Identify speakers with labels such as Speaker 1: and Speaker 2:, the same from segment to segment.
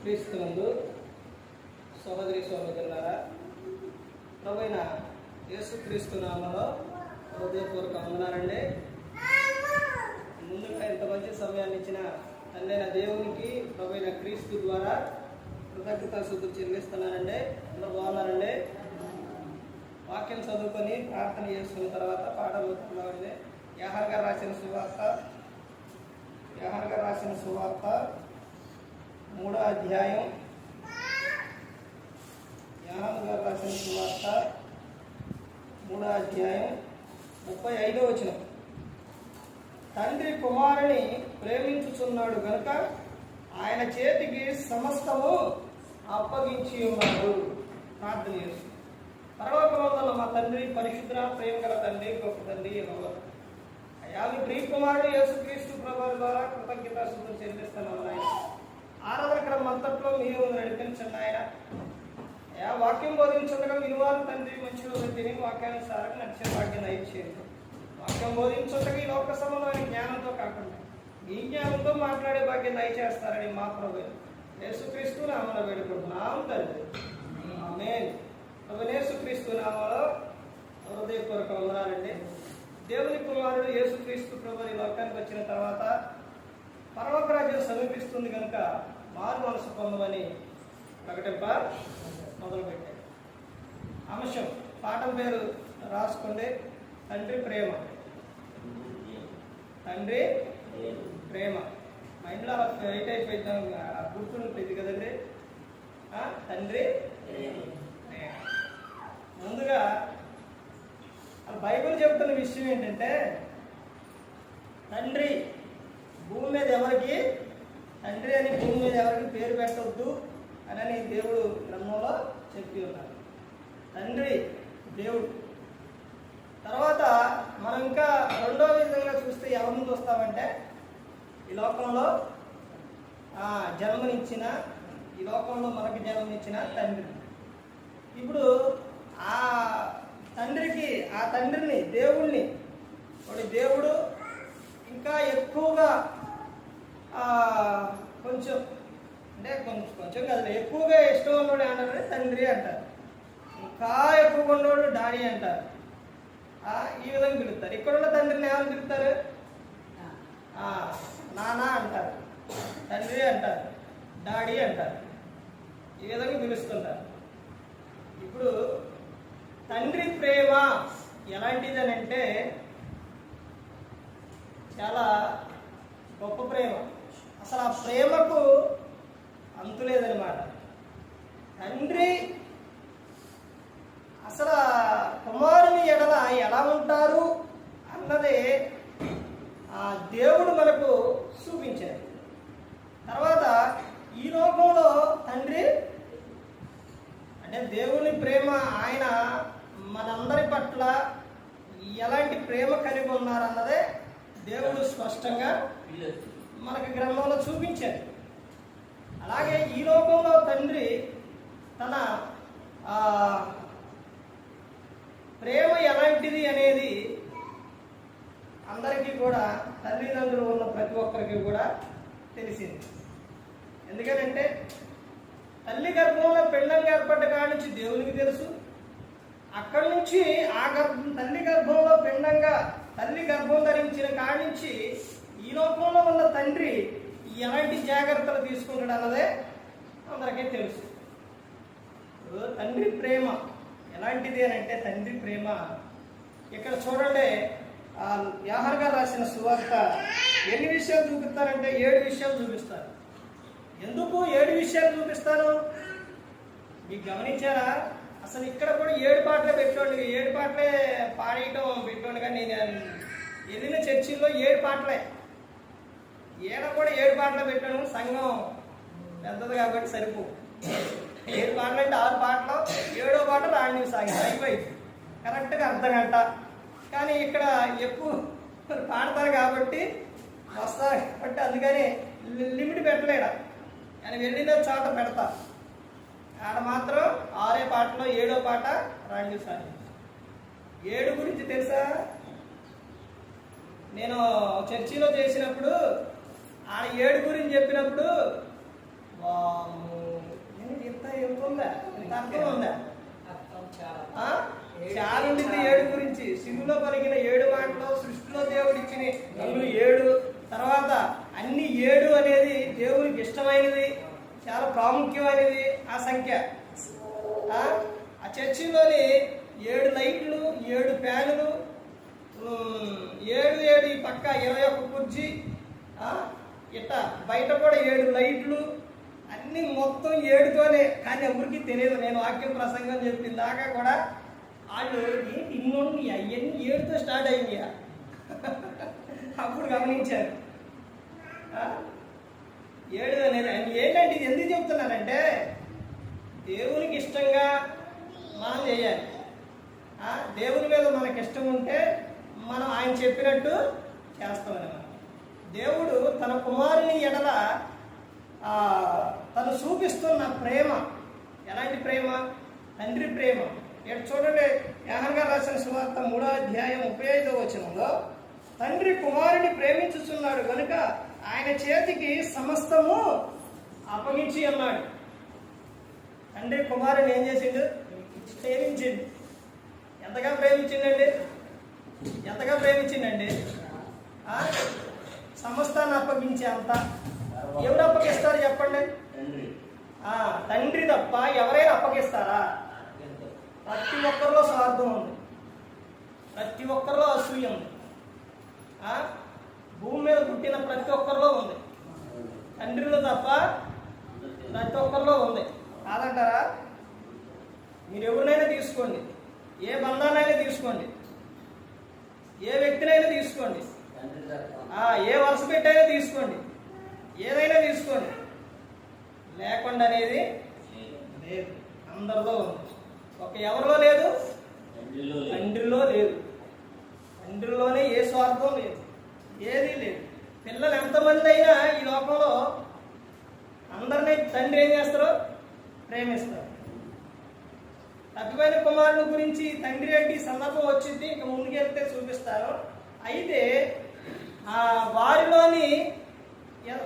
Speaker 1: క్రీస్తునందు సహోదరి సహోదరులారా, ప్రభువైన యేసుక్రీస్తు నామములో హృదయపూర్వక వందనాలండి. ముందుగా ఇంత మంచి సమయాన్ని ఇచ్చిన తండ్రైన దేవునికి ప్రభువైన క్రీస్తు ద్వారా కృతజ్ఞతాస్తుతులు చెల్లిస్తున్నానండి. అందరూ బాగున్నారండి. వాక్యం చదువుకొని ప్రార్థన చేసుకున్న తర్వాత పాఠం చదువుతున్నామండి. యోహాను గారు రాసిన సువార్త 3వ అధ్యాయం. యోహాను గారు రాసిన సువార్త 3వ అధ్యాయం 35వ వచనం. తండ్రి కుమారుని ప్రేమించుచున్నాడు గనుక ఆయన చేతికి సమస్తము అప్పగించి ఉన్నాడు. ప్రార్థన చేస్తుంది. పరలోకమందున్న మా తండ్రి, పరిశుద్ధ ప్రేమ గల తండ్రి, గొప్ప తండ్రి యెహోవా, అయ్యా మీ ప్రియకుమారుడు యేసుక్రీస్తు ప్రభువు ద్వారా కృతజ్ఞతాస్తుతులు చెల్లిస్తున్నాను ఆయన. ఆరాధన క్రమం అంతట్లో మీరు నడిపించండి ఆయన. అయ్యా వాక్యం బోధించగా విలువారు తండ్రి మంచి రోజు తిని వాక్యానుసారం నడిచే భాగ్యం దయచేయండి. వాక్యం బోధించగా ఈ లోక సంబంధమైన జ్ఞానంతో కాకుండా ఈ జ్ఞానంతో మాట్లాడే భాగ్యం దయచేస్తారని మా ప్రభువు యేసుక్రీస్తు నామములో వేడుకుంటున్నాం తండ్రి. ఆమేన్. ప్రభువైన యేసుక్రీస్తు నామములో హృదయపూర్వక వందనాలండి. దేవుని కుమారుడు యేసుక్రీస్తు ప్రభువు ఈ లోకానికి వచ్చిన తర్వాత పరలోక రాజ్యం సమీపిస్తుంది కనుక మారు మనసు పొందమని ప్రకటింప మొదలుపెట్టాడు. అంశం పాఠం పేరు రాసుకోండి. తండ్రి ప్రేమ. తండ్రి ప్రేమ. మైండ్లో అలా వెయిట్ అయిపోయిద్దాం, గుర్తుంటుంది కదండి. తండ్రి ప్రేమ. ముందుగా బైబిల్ చెబుతున్న విషయం ఏంటంటే, తండ్రి భూమి మీద ఎవరికి తండ్రి అని భూమి మీద ఎవరికి పేరు పెట్టవద్దు అని దేవుడు గ్రంథంలో చెప్పి ఉన్నారు. తండ్రి దేవుడు. తర్వాత మనం ఇంకా రెండో విధంగా చూస్తే ఎవరిని చూస్తామంటే, ఈ లోకంలో జన్మనిచ్చిన, ఈ లోకంలో మనకి జన్మనిచ్చిన తండ్రి. ఇప్పుడు ఆ తండ్రిని దేవుణ్ణి వాడి దేవుడు ఇంకా ఎక్కువగా కొంచెం అంటే కొంచెం కదా ఎక్కువగా ఇష్టం ఉన్నవాడు ఏమంటారు? తండ్రి అంటారు. ఇంకా ఎక్కువగా ఉన్నవాడు డాడీ అంటారు. ఈ విధంగా పిలుస్తారు. ఇక్కడున్న తండ్రిని ఏమని పిలుస్తారు? నాన్న అంటారు, తండ్రి అంటారు, డాడీ అంటారు. ఈ విధంగా పిలుస్తుంటారు. ఇప్పుడు తండ్రి ప్రేమ ఎలాంటిదని అంటే చాలా గొప్ప ప్రేమ. అసలు ఆ ప్రేమకు అంతు లేదనమాట. తండ్రి అసలు కుమారుని ఎడల ఎలా ఉంటారు అన్నదే దేవుడు మనకు చూపించారు. తర్వాత ఈ లోకంలో తండ్రి అంటే దేవుని ప్రేమ, ఆయన మనందరి పట్ల ఎలాంటి ప్రేమ కలిగి ఉన్నారన్నదే దేవుడు స్పష్టంగా మనకి గ్రంథంలో చూపించారు. అలాగే ఈ లోకంలో తండ్రి తన ప్రేమ ఎలాంటిది అనేది అందరికీ కూడా, తల్లిదండ్రులు ఉన్న ప్రతి ఒక్కరికి కూడా తెలిసింది. ఎందుకనంటే తల్లి గర్భంలో పిండంగా ఏర్పడ్డ కాడి నుంచి దేవునికి తెలుసు. అక్కడి నుంచి తల్లి గర్భంలో పిండంగా తల్లి గర్భం ధరించిన కాడి నుంచి ఈ లోకంలో ఉన్న తండ్రి ఎలాంటి జాగ్రత్తలు తీసుకుంటాడు అన్నదే అందరికీ తెలుసు. తండ్రి ప్రేమ ఎలాంటిది అని అంటే, తండ్రి ప్రేమ ఇక్కడ చూడండి. యోహాను గారు రాసిన సువార్త ఎన్ని విషయాలు చూపిస్తారంటే 7 విషయాలు చూపిస్తారు. ఎందుకు 7 విషయాలు చూపిస్తాను మీకు గమనించారా? అసలు ఇక్కడ కూడా 7 పాటలే పెట్టండి, 7 పాటలే పాడేయటం పెట్టండి. కానీ నేను వెళ్ళిన చర్చిల్లో 7 పాటలే, ఈడ కూడా 7 పాటలు పెట్టాను. సంఘం పెద్దది కాబట్టి సరిపో 7 పాటలు అంటే 6 పాటలు, 7వ పాట రాణి సాగింది, అయిపోయింది కరెక్ట్గా అర్ధగంట. కానీ ఇక్కడ ఎక్కువ పాడతారు కాబట్టి వస్తారు కాబట్టి అందుకని లిమిట్ పెట్టలేడా. ఆయన వెళ్ళిన చోట పెడతా. ఆడ మాత్రం 6 పాటలో 7వ పాట రాణి సాగింది. 7 గురించి తెలుసా? నేను చర్చిలో చేసినప్పుడు ఆ 7 గురించి చెప్పినప్పుడు వాము ఇంత ఉందా, ఇంత అర్థం ఉందా? చాలా ఉండింది 7 గురించి. సిలువలో పలికిన 7 మాటలు, సృష్టిలో దేవుడు ఇచ్చిన రంగులు 7, తర్వాత అన్ని 7 అనేది దేవునికి ఇష్టమైనది, చాలా ప్రాముఖ్యమైనది ఆ సంఖ్య. ఆ చర్చిలోని 7 లైట్లు, 7 ఫ్యానులు, 7 ఈ పక్క 21 కుర్చీ, ఇట్లా బయట కూడా 7 లైట్లు, అన్ని మొత్తం 7తోనే. కానీ ఎవరికి తెలియదు. నేను వాక్యం ప్రసంగం చెప్పిన దాకా కూడా వాళ్ళు ఇన్ని అవన్నీ 7తో స్టార్ట్ అయింది అప్పుడు గమనించారు. 7 అనేది ఏంటంటే ఇది ఎందుకు చెప్తున్నానంటే దేవునికి ఇష్టంగా మనం చేయాలి. దేవుని మీద మనకి ఇష్టం ఉంటే మనం ఆయన చెప్పినట్టు చేస్తామన్నమాట. దేవుడు తన కుమారుని ఎడల తను చూపిస్తున్న ప్రేమ ఎలాంటి ప్రేమ? తండ్రి ప్రేమ. ఇక్కడ చూడండి, యోహాను గారు రాసిన సువార్త 3వ అధ్యాయం 35వ వచనంలో, తండ్రి కుమారుని ప్రేమించుచున్నాడు కనుక ఆయన చేతికి సమస్తము అప్పగించి అన్నాడు. తండ్రి కుమారుని ఏం చేసిండు? ప్రేమించిండు. ఎంతగా ప్రేమించిండండి? ఎంతగా ప్రేమించిండండి? సమస్తాన్ని అప్పగించే అంత. ఎవరు అప్పగిస్తారు చెప్పండి? తండ్రి తప్ప ఎవరైనా అప్పగిస్తారా? ప్రతి ఒక్కరిలో స్వార్థం ఉంది, ప్రతి ఒక్కరిలో అసూయ ఉంది, భూమి మీద పుట్టిన ప్రతి ఒక్కరిలో ఉంది. తండ్రిలో తప్ప ప్రతి ఒక్కరిలో ఉంది. కాదంటారా? మీరు ఎవరినైనా తీసుకోండి, ఏ బంధాన్నైనా తీసుకోండి, ఏ వ్యక్తినైనా తీసుకోండి, ఏ వరుస పెట్టైనా తీసుకోండి, ఏదైనా తీసుకోండి, లేకుండా అనేది లేదు. అందరిలో ఉంది. ఒక ఎవరిలో లేదు? తండ్రిలో లేదు. తండ్రిలోనే ఏ స్వార్థం లేదు, ఏదీ లేదు. పిల్లలు ఎంతమంది అయినా ఈ లోకంలో అందరినీ తండ్రి ఏం చేస్తారు? ప్రేమిస్తారు. తప్పిపోయిన కుమారుని గురించి తండ్రి అంటే ఈ సందర్భం వచ్చింది, ఇంకా ముందుకెళ్తే చూపిస్తారు. అయితే వారిలోని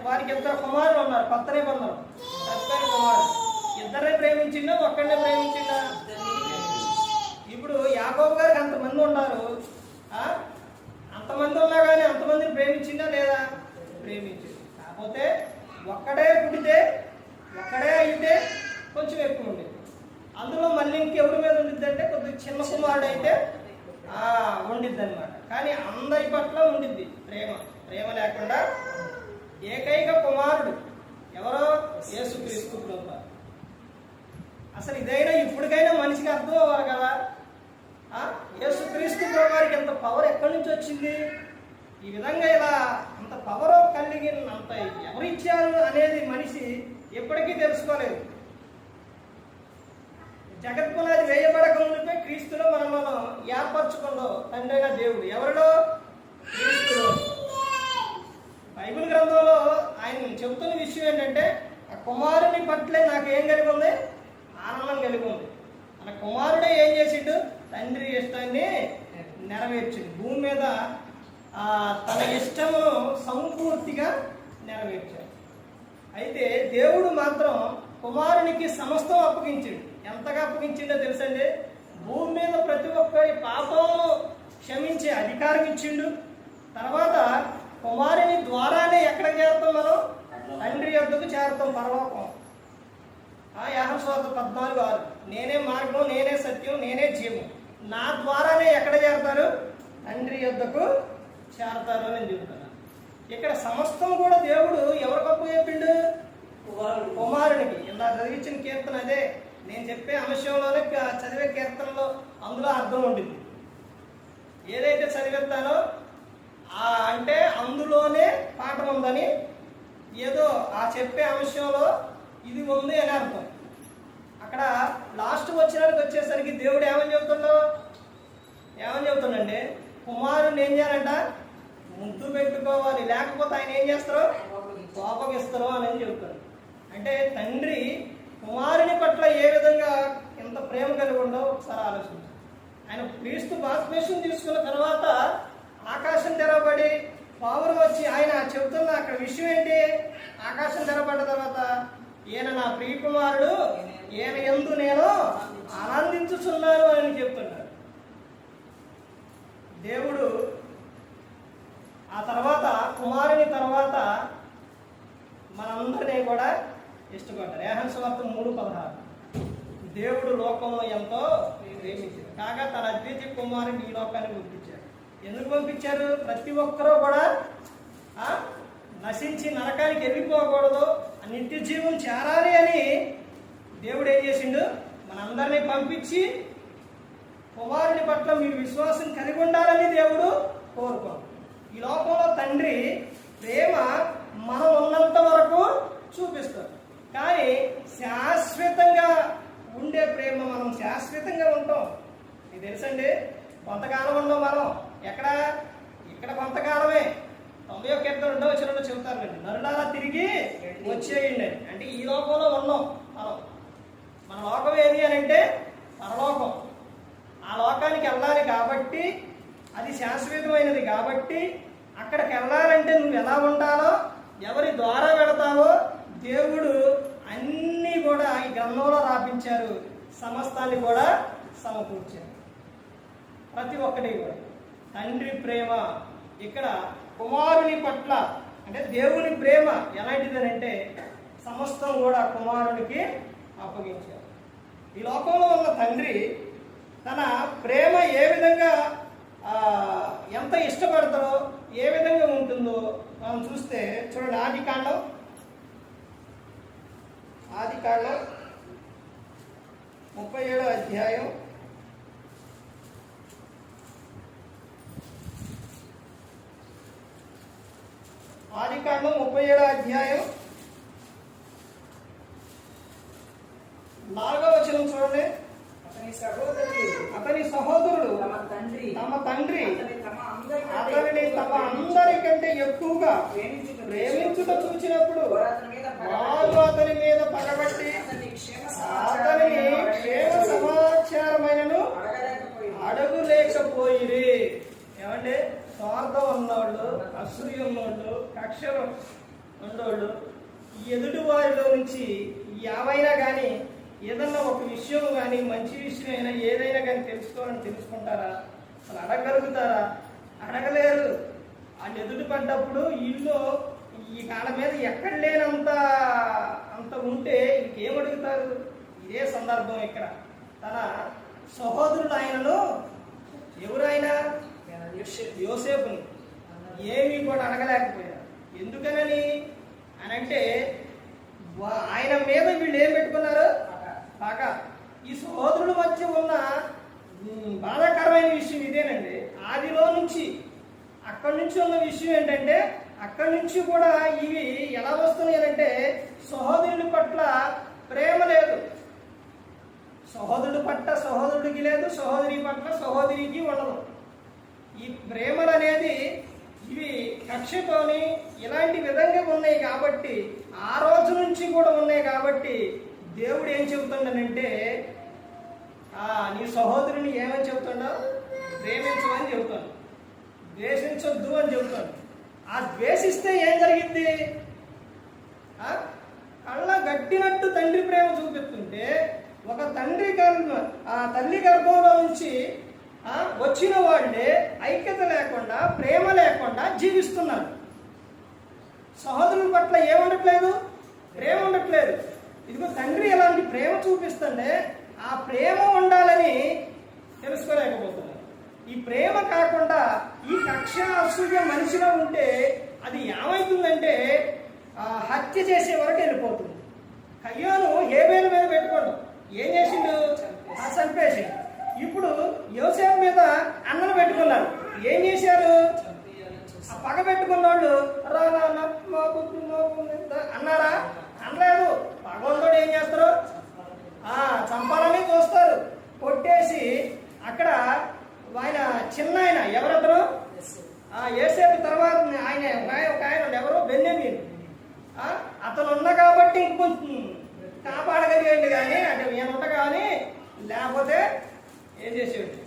Speaker 1: వారికి 2 కుమారులు ఉన్నారు. కొత్త నిబంధనలు తప్పిపోయిన కుమారులు. ఇద్దరిని ప్రేమించిందా, ఒక్కడినే ప్రేమించిందా? ఇప్పుడు యాకోబు గారికి అంతమంది ఉన్నారు. అంతమంది ఉన్నా కానీ అంతమందిని ప్రేమించిందా లేదా? ప్రేమించింది. కాకపోతే ఒక్కడే పుట్టితే, ఒక్కడే అయితే కొంచెం ఎక్కువ ఉండేది. అందులో మళ్ళీ ఇంకెవరి మీద ఉండిద్ది అంటే కొద్దిగా చిన్న కుమారుడు అయితే ఉండిద్ది అనమాట. కానీ అందరి పట్ల ఉండిద్ది ప్రేమ. ప్రేమ లేకుండా ఏకైక కుమారుడు ఎవరో? యేసుక్రీస్తు ప్రభువు. అసలు ఇదైనా ఇప్పటికైనా మనిషికి అర్థం అవ్వాలి కదా. యేసుక్రీస్తు ప్రభువారికి ఎంత పవర్ ఎక్కడి నుంచి వచ్చింది? ఈ విధంగా ఇలా అంత పవర్ కలిగినంత ఎవరు ఇచ్చారు అనేది మనిషి ఎప్పటికీ తెలుసుకోలేదు. జగత్పునాది వేయబడక ముందుపై క్రీస్తులో మనం ఏర్పరచుకుందో తండ్రి అయిన దేవుడు. ఎవరిలో? క్రీస్తులో. బైబిల్ గ్రంథంలో ఆయన చెబుతున్న విషయం ఏంటంటే ఆ కుమారుని పట్లే నాకు ఏం కలిగి ఉంది? ఆనందం కలిగి ఉంది. మన కుమారుడే ఏం చేసిండు? తండ్రి ఇష్టాన్ని నెరవేర్చిండు. భూమి మీద తన ఇష్టము సంపూర్తిగా నెరవేర్చాడు. అయితే దేవుడు మాత్రం కుమారునికి సమస్తం అప్పగించిండు. ఎంతగా అప్పగించిండో తెలుసండి? భూమి మీద ప్రతి ఒక్కరి పాపమును క్షమించే అధికారం ఇచ్చిండు. తర్వాత కుమారుని ద్వారానే ఎక్కడికి చేరుతాం? మనం తండ్రి యొద్దకు చేరుతాం, పరలోకం. యోహాను సువార్త 14:6, నేనే మార్గం, నేనే సత్యం, నేనే జీవం, నా ద్వారానే ఎక్కడ చేరతారు? తండ్రి యొద్దకు చేరతారు అని చెబుతున్నాను. ఇక్కడ సమస్తం కూడా దేవుడు ఎవరికి అప్పు చెప్పిండు? కుమారునికి. ఇలా చదివించిన కీర్తన అదే. నేను చెప్పే అంశంలోనే చదివే కీర్తనలో అందులో అర్థం ఉంటుంది. ఏదైతే చదివేస్తానో అంటే అందులోనే పాఠం ఉందని, ఏదో చెప్పే అంశంలో ఇది ఉంది అని అర్థం. అక్కడ లాస్ట్ వచ్చేసరికి దేవుడు ఏమని చెబుతుండండి? కుమారుని ఏం చేయాలంట? ముద్దు పెట్టుకోవాలి, లేకపోతే ఆయన ఏం చేస్తారు? కోపగిస్తారు అని చెబుతాడు. అంటే తండ్రి కుమారుని పట్ల ఏ విధంగా ఎంత ప్రేమ కలిగి ఉండో ఒకసారి ఆలోచించండి. ఆయన క్రీస్తు బాప్తిస్మం తీసుకున్న తర్వాత ఆకాశం తెరవబడి పావురం వచ్చి ఆయన చెబుతున్న అక్కడ విషయం ఏంటి? ఆకాశం తెరవబడ్డ తర్వాత ప్రియకుమారుడు, ఈయన యందు నేను ఆనందించుచున్నాను అని చెప్తున్నాడు దేవుడు. ఆ తర్వాత కుమారుని తర్వాత మనందరినీ కూడా ఇష్టపడ్డారు. యోహాను సువార్త 3:16 దేవుడు లోకంలో ఎంతో ప్రేమించాడు కాగా తన అద్వితీయ కుమారుని ఈ లోకానికి పంపించాడు. ఎందుకు పంపించారు? ప్రతి ఒక్కరూ కూడా నశించి నరకానికి వెళ్ళిపోకూడదు, నిత్య జీవం చేరాలి అని దేవుడు ఏం చేసిండు? మనందరినీ పంపించి కుమారుని పట్ల మీరు విశ్వాసం కలిగి ఉండాలని దేవుడు కోరుకోండి. ఈ లోకంలో తండ్రి ప్రేమ మనం ఉన్నంత వరకు చూపిస్తారు, కానీ శాశ్వతంగా ఉండే ప్రేమ మనం శాశ్వతంగా ఉంటాం. మీకు తెలుసండి, కొంతకాలం ఉండం మనం. ఇక్కడ కొంతకాలమే. 91:2 చెబుతారండి, నరులారా తిరిగి వచ్చేయండి. అంటే ఈ లోకంలో ఉన్నాం మనం. మన లోకం ఏది అని అంటే పరలోకం. ఆ లోకానికి వెళ్ళాలి కాబట్టి, అది శాశ్వతమైనది కాబట్టి, అక్కడికి వెళ్ళాలంటే నువ్వు ఎలా ఉండాలో, ఎవరి ద్వారా వెళతావో దేవుడు అన్నీ కూడా ఈ గ్రంథంలో రాపించారు. సమస్తాన్ని కూడా సమకూర్చారు. ప్రతి ఒక్కటి కూడా తండ్రి ప్రేమ ఇక్కడ కుమారుని పట్ల అంటే దేవుని ప్రేమ ఎలాంటిదని అంటే సమస్తం కూడా కుమారునికి అప్పగించారు. ఈ లోకంలో ఉన్న తండ్రి తన ప్రేమ ఏ విధంగా ఎంత ఇష్టపడతారో, ఏ విధంగా ఉంటుందో మనం చూస్తే చూడండి. ఆదికాండం 37వ అధ్యాయం 4వ వచనం చూడండి. అతని సహోదరుడు తమ తండ్రి అతనిని తమ అందరికంటే ఎక్కువగా ప్రేమించుట చూచినప్పుడు వారు అతని మీద పగబట్టి అతనిని క్షేమ సమాచారమైనను అడగలేకపోయిరి. ఏమంటే స్వార్థం ఉన్నవాళ్ళు, అసూయ ఉన్నవాళ్ళు, కక్షలు ఉన్నవాళ్ళు ఈ ఎదుటి వారిలో నుంచి ఏవైనా కానీ ఏదన్నా ఒక విషయం కానీ మంచి విషయం అయినా ఏదైనా కానీ తెలుసుకుంటారా? అసలు అడగలుగుతారా? అడగలేరు. వాళ్ళు ఎదుటి పడ్డప్పుడు ఇల్లు ఈ కాళ్ళ మీద ఎక్కడ లేనంత ఉంటే ఇంకేం అడుగుతారు? ఇదే సందర్భం ఇక్కడ తన సహోదరుడు ఆయనను, ఎవరైనా యోసేపుని ఏమీ కూడా అడగలేకపోయారు. ఎందుకనని అనంటే ఆయన మీద వీళ్ళు ఏం పెట్టుకున్నారు? పగ. ఈ సహోదరుల మధ్య ఉన్న బాధాకరమైన విషయం ఇదేనండి. ఆదిలో నుంచి అక్కడి నుంచి ఉన్న విషయం ఏంటంటే అక్కడి నుంచి కూడా ఇవి ఎలా వస్తున్నాయి అంటే సహోదరుని పట్ల ప్రేమ లేదు, సహోదరుడి పట్ల సహోదరుడికి లేదు, సహోదరి పట్ల సహోదరికి ఉండదు. ఈ ప్రేమలు అనేది ఇవి కక్షతోని ఇలాంటి విధంగా ఉన్నాయి కాబట్టి, ఆ రోజు నుంచి కూడా ఉన్నాయి కాబట్టి దేవుడు ఏం చెబుతుండనంటే నీ సహోదరుని ఏమని చెబుతుండో? ప్రేమించమని చెబుతాను, ద్వేషించొద్దు అని చెబుతాను. ఆ ద్వేషిస్తే ఏం జరిగింది? కళ్ళ గట్టినట్టు తండ్రి ప్రేమ చూపిస్తుంటే ఒక తల్లి గర్భంలో నుంచి వచ్చిన వాళ్ళే ఐక్యత లేకుండా, ప్రేమ లేకుండా జీవిస్తున్నారు. సహోదరుల పట్ల ఏముండట్లేదు? ప్రేమ ఉండట్లేదు. ఇదిగో తండ్రి ఎలాంటి ప్రేమ చూపిస్తుంటే ఆ ప్రేమ ఉండాలని తెలుసుకోలేకపోతున్నారు. ఈ ప్రేమ కాకుండా ఈ కక్ష అసూయ మనిషిలో ఉంటే అది ఏమవుతుందంటే హత్య చేసే వరకు వెళ్ళిపోతుంది. కయ్యోను హేబేలు మీద పెట్టుకోండు, ఏం చేసిండు? చంపేసి. ఇప్పుడు యోసేపు మీద అన్నలు పెట్టుకున్నారు, ఏం చేశారు? ఆ పగ పెట్టుకున్న వాళ్ళు అన్నారా? అనలేదు. పగవంతుడు ఏం చేస్తారు? చంపాలని చూస్తారు. కొట్టేసి అక్కడ ఆయన చిన్న ఆయన ఎవరతను? యోసేపు తర్వాత ఆయన ఒక ఆయన ఎవరు? బెన్యామీను. అతను ఉన్న కాబట్టి ఇంకొంచెం కాపాడగలిగండి, కానీ అంటే నేను ఉంట కానీ లేకపోతే ఏం చేసేవాడు?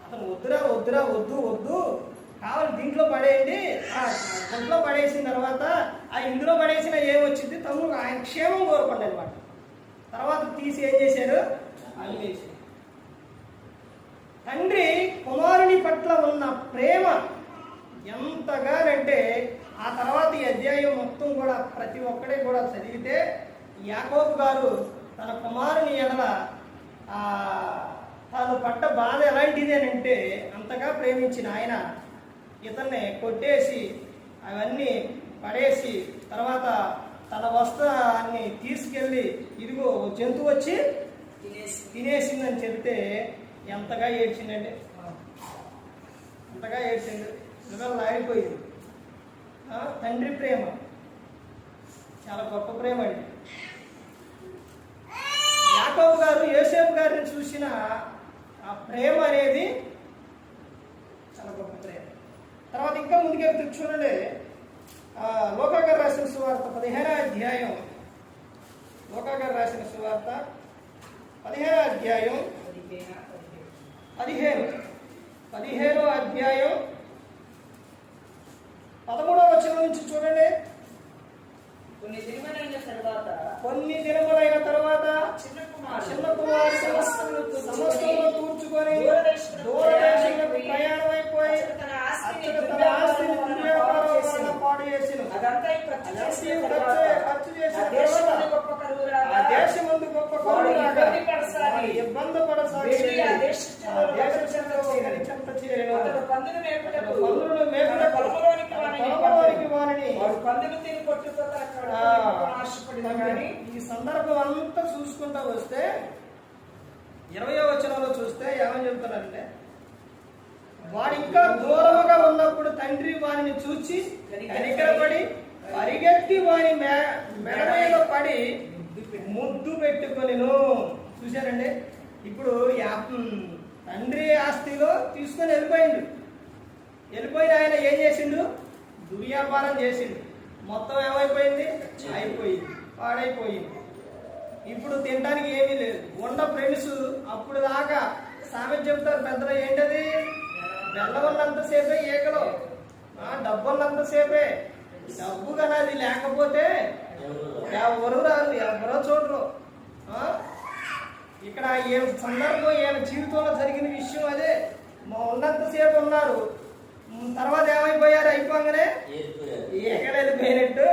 Speaker 1: అతను వద్దు కావాలి దీంట్లో పడేయండి. గుంట్లో పడేసిన తర్వాత ఆ ఇందులో పడేసిన ఏమొచ్చింది, తమ్ముడు ఆయన క్షేమం కోరుకోండి అనమాట. తర్వాత తీసి ఏం చేశారు, అమ్మేశారు. తండ్రి కుమారుని పట్ల ఉన్న ప్రేమ ఎంతగానంటే ఆ తర్వాత ఈ అధ్యాయం మొత్తం కూడా ప్రతి ఒక్కడే కూడా చదివితే యాకోబు గారు తన కుమారుని ఎడల తాను పడ్డ బాధ ఎలాంటిది అని అంటే, అంతగా ప్రేమించిన ఆయన ఇతన్ని కొట్టేసి అవన్నీ పడేసి తర్వాత తన వస్త్రాన్ని తీసుకెళ్ళి ఇదిగో జంతువు వచ్చి తినేసిందని చెబితే ఎంతగా ఏడ్చిందండి, అంతగా ఏడ్చింది. నిజంగా ఆగిపోయింది. తండ్రి ప్రేమ చాలా గొప్ప ప్రేమ అండి. యాకోబు గారు యోసేపు గారిని చూసిన ఆ ప్రేమ అనేది చాలా గొప్ప ప్రేమ. తర్వాత ఇంకా ముందుకెళ్తూ చూడండి, లూకా గారు రాసిన సువార్త 15వ అధ్యాయం, లూకా గారు రాసిన సువార్త 15వ అధ్యాయం 15వ అధ్యాయం 13వ వచనం నుంచి చూడండి.
Speaker 2: కొన్ని
Speaker 1: దినములైన తర్వాత చిన్న కుమారుడు సమస్తమును కూర్చుకొని దూరదేశములకు ప్రయాణం అయిపోయి తన ఆస్తిని పాడు చేసిను. ఖర్చు చేసిన దేశమందు గొప్ప కరువు రాగా ఇబ్బంది పడసాగి ఈ సందర్భం అంతా చూసుకుంటా వస్తే 20వ వచనంలో చూస్తే ఏమని చెప్తున్నారంటే, వాడు ఇంకా దూరముగా ఉన్నప్పుడు తండ్రి వాడిని చూచి కనికరపడి పరిగెత్తి వాని మెడ మీద పడి ముద్దు పెట్టుకొనిను. చూశారండి, ఇప్పుడు తండ్రి ఆస్తిలో తీసుకొని వెళ్ళిపోయిన ఆయన ఏం చేసిండు, దుర్వ్యాపారం చేసిండు. మొత్తం ఏమైపోయింది, అయిపోయింది, పాడైపోయింది. ఇప్పుడు తినడానికి ఏమీ లేదు. ఉన్న ఫ్రెండ్స్ అప్పుడు దాకా సామెత చెబుతారు పెద్దలు, ఏంటది, బెల్లం ఉన్నంతసేపే ఈకలు, డబ్బు ఉన్నంతసేపే. డబ్బు కానీ అది లేకపోతే ఎవరు రాదు, ఎవరో చూడరు. ఇక్కడ ఏ సందర్భం ఈయన జీవితంలో జరిగిన విషయం అదే. ఉన్నంతసేపు ఉన్నారు, తర్వాత ఏమైపోయారు, అయిపోగానే ఈకలు వెళ్ళిపోయినట్టు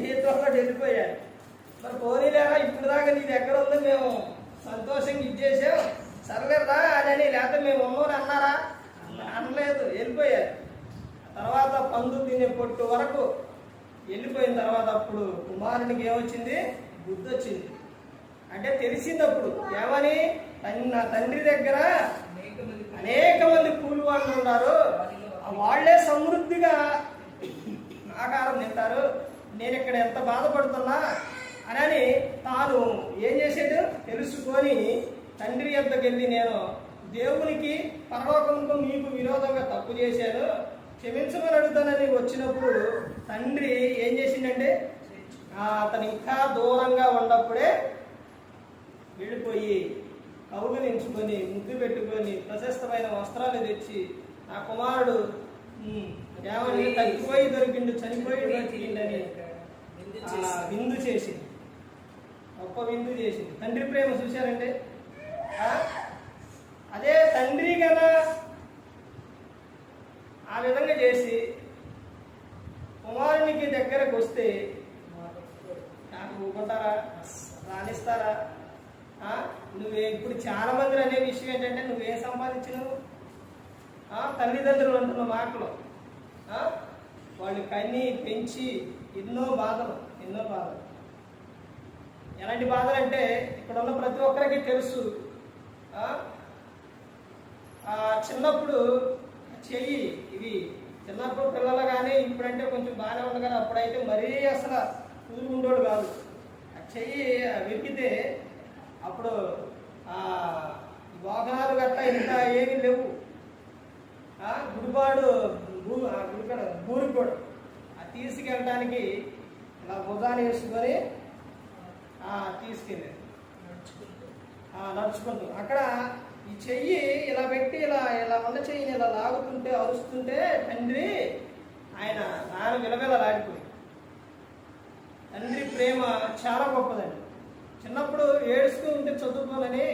Speaker 1: ఈతో వెళ్ళిపోయారు. మరి పోనీలేరా, ఇప్పుడు దాకా నీ దగ్గర ఉంది, మేము సంతోషంగా ఇచ్చేసాం, సర్లేదా అని, లేకపోతే మేము ఉన్నామని అన్నారా, అనలేదు, వెళ్ళిపోయారు. తర్వాత పండు తినే పొట్టు వరకు వెళ్ళిపోయిన తర్వాత అప్పుడు కుమారునికి ఏమొచ్చింది, బుద్ధి వచ్చింది. అంటే తెలిసింది అప్పుడు ఏమని, నా తండ్రి దగ్గర అనేక మంది కూలి వాళ్ళు ఉన్నారు, వాళ్లే సమృద్ధిగా ఆహారం తింటారు, నేను ఇక్కడ ఎంత బాధపడుతున్నా అని తాను ఏం చేసాడు తెలుసుకొని తండ్రి యొద్దకు వెళ్ళి, నేను దేవునికి పరలోకముకు మీకు విరోధంగా తప్పు చేశాను, క్షమించమని అడుగుతానని వచ్చినప్పుడు తండ్రి ఏం చేసిందంటే, అతను ఇంకా దూరంగా ఉన్నప్పుడే వెళ్ళిపోయి కౌగిలించుకొని ముద్దు పెట్టుకొని ప్రశస్తమైన వస్త్రాలు తెచ్చి, నా కుమారుడు ఏమని తగ్గిపోయి దొరికిండు, చనిపోయి దొరికిండని విందు చేసింది, గొప్ప విందు చేసింది. తండ్రి ప్రేమ చూశారంటే, అదే తండ్రి కదా ఆ విధంగా చేసి కుమారునికి దగ్గరకు వస్తే నాకు ఊకుంటారా, రాణిస్తారా? నువ్వే ఇప్పుడు చాలా మంది అనే విషయం ఏంటంటే, నువ్వేం సంపాదించినావు, తల్లిదండ్రులు అంటున్న మాటలు, వాళ్ళు కన్ని పెంచి ఎన్నో బాధలు. ఎలాంటి బాధలు అంటే ఇక్కడ ఉన్న ప్రతి ఒక్కరికి తెలుసు. చిన్నప్పుడు చెయ్యి ఇవి చిన్నప్పుడు పిల్లలు కానీ ఇప్పుడంటే కొంచెం బాగానే ఉంది, కానీ అప్పుడైతే మరీ అసలు కుదురుకుంటోడు కాదు. ఆ చెయ్యి విరిగితే అప్పుడు వాహనాలు గట్రా ఇంత ఏమీ లేవు. గుడిపాడు బూరికోడు తీసుకెళ్ళడానికి ఇలా భుజాన్ని వేసుకొని తీసుకెళ్ళారు నడుచుకుంటూ. అక్కడ ఈ చెయ్యి ఇలా పెట్టి ఇలా ఉన్న చెయ్యిని ఇలా లాగుతుంటే అరుస్తుంటే తండ్రి ఆయన విలవిలలాడిపోయి తండ్రి ప్రేమ చాలా గొప్పదండి. చిన్నప్పుడు ఏడుస్తూ ఉంటే చదువుకోనని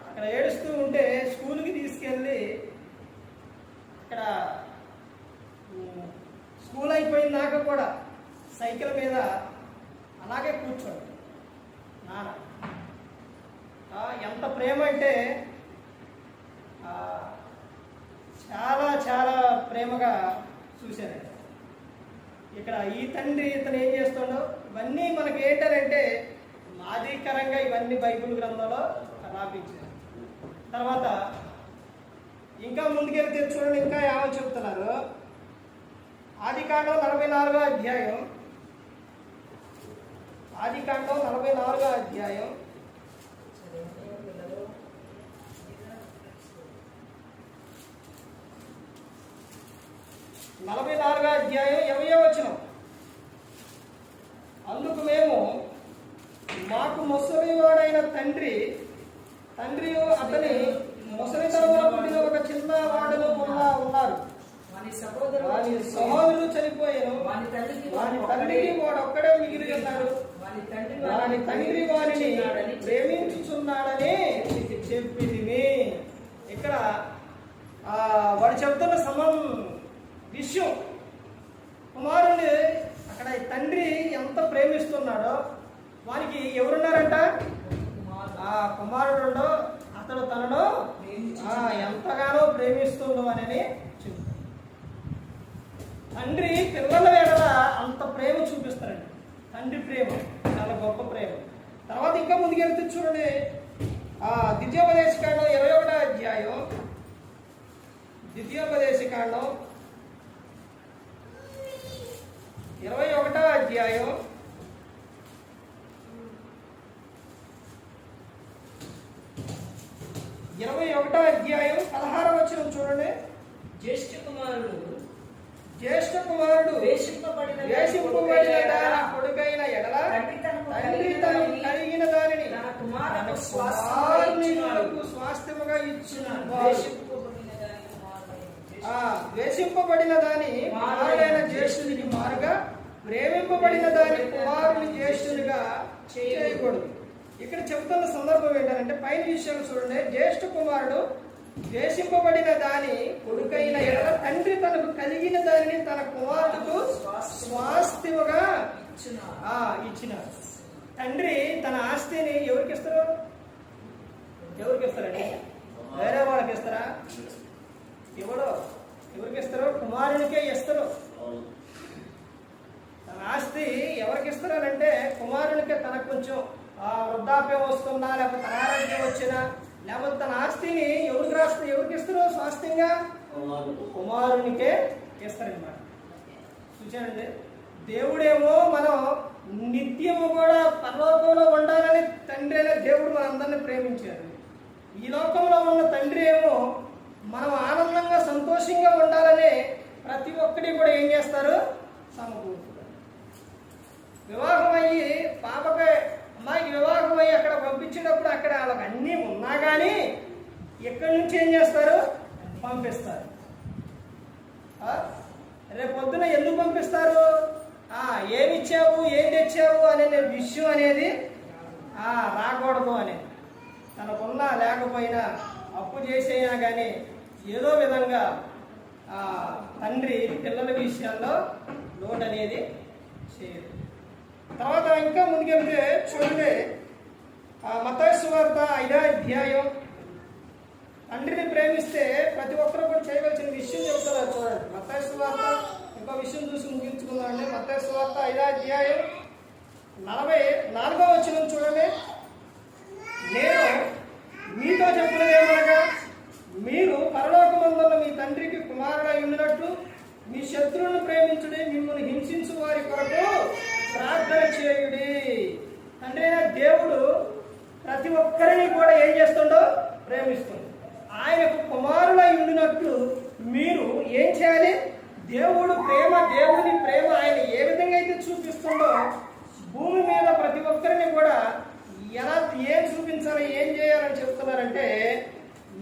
Speaker 1: అక్కడ ఏడుస్తూ ఉంటే స్కూల్కి తీసుకెళ్ళి అక్కడ స్కూల్ అయిపోయిన దాకా కూడా సైకిల్ మీద అలాగే కూర్చోండి నాన్న. ఎంత ప్రేమ అంటే చాలా చాలా ప్రేమగా చూశానండి. ఇక్కడ ఈ తండ్రి ఇతను ఏం చేస్తుండో ఇవన్నీ మనకి ఏంటంటే ఆధికారంగా ఇవన్నీ బైబిల్ గ్రంథంలో రాపించారు. తర్వాత ఇంకా ముందుకెళ్తే చూడండి, ఇంకా ఏమో చెప్తున్నారు. ఆదికాండం 44వ అధ్యాయం, ఆదికాండం 44వ అధ్యాయం 44వ అధ్యాయం 20వ వచనం. అందుకు మేము మాకు ముసలివాడైన తండ్రి అతని ముసలితనంలో పుట్టిన ఒక చిన్న వాడును ఉన్నారు. వాని సహోదరులు చనిపోయాను. వాని తండ్రికి వాడు ఒక్కడే మిగిలి ఉన్నాడు. వాని తండ్రి వారిని ప్రేమించుచున్నాడని చెప్పింది. ఇక్కడ వాడు చెప్తున్న విషయం కుమారుని అక్కడ తండ్రి ఎంత ప్రేమిస్తున్నాడో వానికి ఎవరున్నారంట? కుమారుడు అతడు తనను ఎంతగానో ప్రేమిస్తుండు అని చెప్తాడు. తండ్రి పిల్లల ఎడల అంత ప్రేమ చూపిస్తారండి. తండ్రి ప్రేమ చాలా గొప్ప ప్రేమ. తర్వాత ఇంకా ముందుకెళ్తే చూడండి, ద్వితీయోపదేశకాండం 21వ అధ్యాయం, ద్వితీయోపదేశకాండం 21వ అధ్యాయం 21వ అధ్యాయం 16వ వచనం చూడండి.
Speaker 2: జ్యేష్ఠ కుమారుడు
Speaker 1: వేషింపబడిన కొడుకైన ఎడల తండ్రి తనకు కలిగిన దానిని కుమారులకు స్వాస్థ్యముగా ఇచ్చును. ద్వేషింపబడిన దాని కుమారుడైన జ్యేష్ఠునికి మారుగా, ప్రేమింపబడిన దాని కుమారుని జ్యేష్ఠునిగా చేయకూడదు. ఇక్కడ చెబుతున్న సందర్భం ఏంటంటే పైన విషయాలు చూడండి. జ్యేష్ఠ కుమారుడు ద్వేషింపబడిన దాని కొడుకైన ఎడల తండ్రి తనకు కలిగిన దానిని తన కుమారుడుకు స్వాస్థ్యముగా ఇచ్చిన. తండ్రి తన ఆస్తిని ఎవరికి ఇస్తారు? ఎవరికి వేరే వాళ్ళకి ఇస్తారా? ఎవరికి ఇస్తారు? కుమారునికే ఇస్తారు. తన ఆస్తి ఎవరికి ఇస్తారంటే కుమారునికే. తనకు కొంచెం వృద్ధాప్యం వస్తున్నా, లేకపోతే అనారోగ్యం వచ్చినా, లేకపోతే తన ఆస్తిని ఎవరికి ఇస్తారు? స్వాస్థ్యంగా కుమారునికే ఇస్తారన్నమాట. చూచానండి, దేవుడేమో మనం నిత్యము కూడా పరలోకంలో ఉండాలని తండ్రి అనే దేవుడు మనందరినీ ప్రేమించారు. ఈ లోకంలో ఉన్న తండ్రి ఏమో మనం ఆనందంగా సంతోషంగా ఉండాలని ప్రతి ఒక్కటి కూడా ఏం చేస్తారు? సమకూరుతారు. వివాహం అయ్యి అమ్మాయికి వివాహం అయ్యి అక్కడ పంపించేటప్పుడు అక్కడ వాళ్ళకి అన్నీ ఉన్నా కానీ ఎక్కడి నుంచి ఏం చేస్తారు? పంపిస్తారు. రేపు పొద్దున ఎందుకు పంపిస్తారు? ఏమి ఇచ్చావు, ఏం తెచ్చావు అనే విషయం అనేది రాకూడదు అనేది. తనకున్నా లేకపోయినా అప్పు చేసేనా కానీ ఏదో విధంగా తండ్రి పిల్లల విషయాల్లో లోటు అనేది చేయదు. తర్వాత ఇంకా ముందుకెళ్తే చూడండి, మత్తయి సువార్త 5వ అధ్యాయం. తండ్రిని ప్రేమిస్తే ప్రతి ఒక్కరు కూడా చేయవలసిన విషయం చెప్తున్నారు. చూడండి, మత్తయి సువార్త ఇంకో విషయం చూసి ముగించుకుందామండి. మత్తయి సువార్త 5వ అధ్యాయం 44వ వచనం చూడండి. నేను మీతో చెప్పినదేమనగా, మీరు పరలోకమందున్న మీ తండ్రికి కుమారుడై ఉండినట్లు మీ శత్రువులను ప్రేమించుడి, మిమ్మల్ని హింసించు వారి కొరకు ప్రార్థన చేయుడి. తండ్రి అయిన దేవుడు ప్రతి ఒక్కరిని కూడా ఏం చేస్తుండో? ప్రేమిస్తుంది. ఆయనకు కుమారుడై ఉండినట్లు మీరు ఏం చేయాలి? దేవుని ప్రేమ ఆయన ఏ విధంగా అయితే చూపిస్తుండో భూమి మీద ప్రతి ఒక్కరిని కూడా ఏం చూపించాలి, ఏం చేయాలని చెప్తున్నారంటే,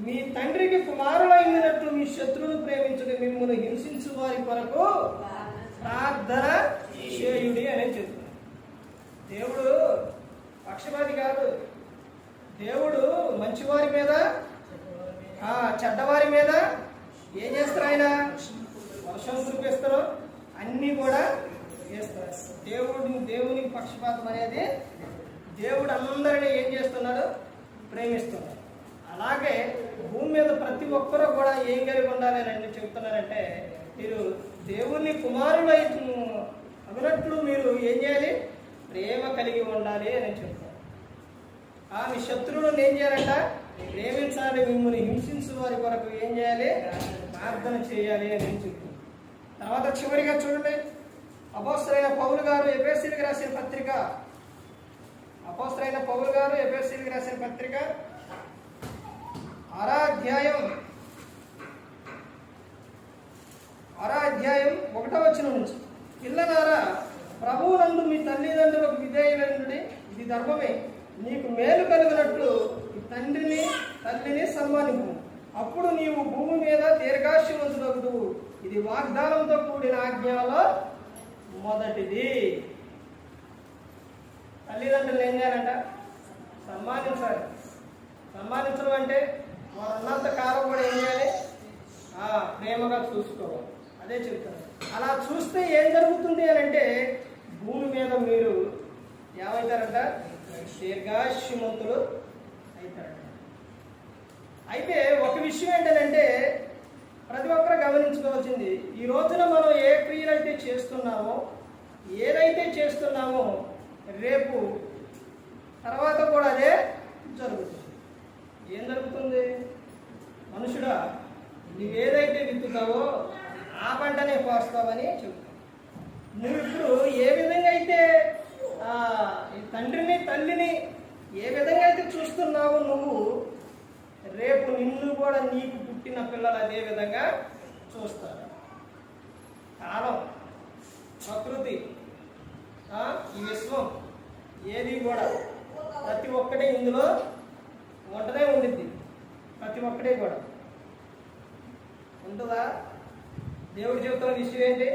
Speaker 1: మీ తండ్రికి కుమారులైనట్లు మీ శత్రువును ప్రేమించుడి, మిమ్మల్ని హింసించు వారి కొరకు ప్రార్థన చేయుడి అని చెప్తున్నాడు. దేవుడు పక్షపాతి కాదు. దేవుడు మంచివారి మీద చెడ్డవారి మీద ఏం చేస్తారు? ఆయన వర్షం కురిపిస్తారు, అన్నీ కూడా చేస్తారు. దేవునికి పక్షపాతం అనేది, దేవుడు అందరినీ ఏం చేస్తున్నాడు? ప్రేమిస్తున్నాడు. అలాగే భూమి మీద ప్రతి ఒక్కరూ కూడా ఏం కలిగి ఉండాలి అని చెప్తున్నారంటే, మీరు దేవుని కుమారుడు అగినట్లు మీరు ఏం చేయాలి? ప్రేమ కలిగి ఉండాలి అని చెప్తారు. మీ శత్రువులను ఏం చేయాలంట? ప్రేమించాలి. మిమ్మల్ని హింసించు వారి కొరకు ఏం చేయాలి? ప్రార్థన చేయాలి అని చెప్తారు. తర్వాత చివరిగా చూడండి, అపోస్తలుడైన పౌలు గారు ఎఫెసీయులకు రాసిన పత్రిక, అపోస్తలుడైన పౌలు గారు ఎఫెసీయులకు రాసిన పత్రిక 6వ అధ్యాయం 1వ వచనం నుంచి, పిల్లలారా ప్రభువునందు మీ తల్లిదండ్రులకు విధేయులండి, ఇది ధర్మమే. నీకు మేలు కలిగినట్లు ఈ తండ్రిని తల్లిని సన్మానింపు, అప్పుడు నీవు భూమి మీద దీర్ఘాయుష్మంతుడగుదు. ఇది వాగ్దానంతో కూడిన ఆజ్ఞలో మొదటిది. తల్లిదండ్రులు ఏం చేయాలంట? సన్మానించాలి. సన్మానించడం అంటే వారు ఉన్నంత కాలం కూడా ఏం చేయాలి? ప్రేమగా చూసుకోవాలి. అదే చెప్తాను. అలా చూస్తే ఏం జరుగుతుంది అని అంటే, భూమి మీద మీరు ఏమవుతారంట? దీర్ఘాయుష్మంతులు అవుతారంట. అయితే ఒక విషయం ఏంటంటే, ప్రతి ఒక్కరు గమనించుకోవాల్సింది, ఈ రోజున మనం ఏ క్రియలైతే చేస్తున్నామో, ఏదైతే చేస్తున్నామో, రేపు తర్వాత కూడా అదే జరుగుతుంది. ఏం జరుగుతుంది? మనుషుడా, నువ్వేదైతే విత్తుతావో ఆ పంటనే కోస్తావని చెబుతావు. నువ్వు ఇప్పుడు ఏ విధంగా అయితే తండ్రిని తల్లిని ఏ విధంగా అయితే చూస్తున్నావో, నువ్వు రేపు నిన్ను కూడా నీకు పుట్టిన పిల్లలు అదే విధంగా చూస్తారు. కాలం, ప్రకృతి, ఈ విశ్వం ఏది కూడా ప్రతి ఒక్కటి ఇందులో ఉంటనే ఉండిద్ది. ప్రతి ఒక్కటే కూడా ఉంటుందా? దేవుడు చెబుతున్న విషయం ఏంటి?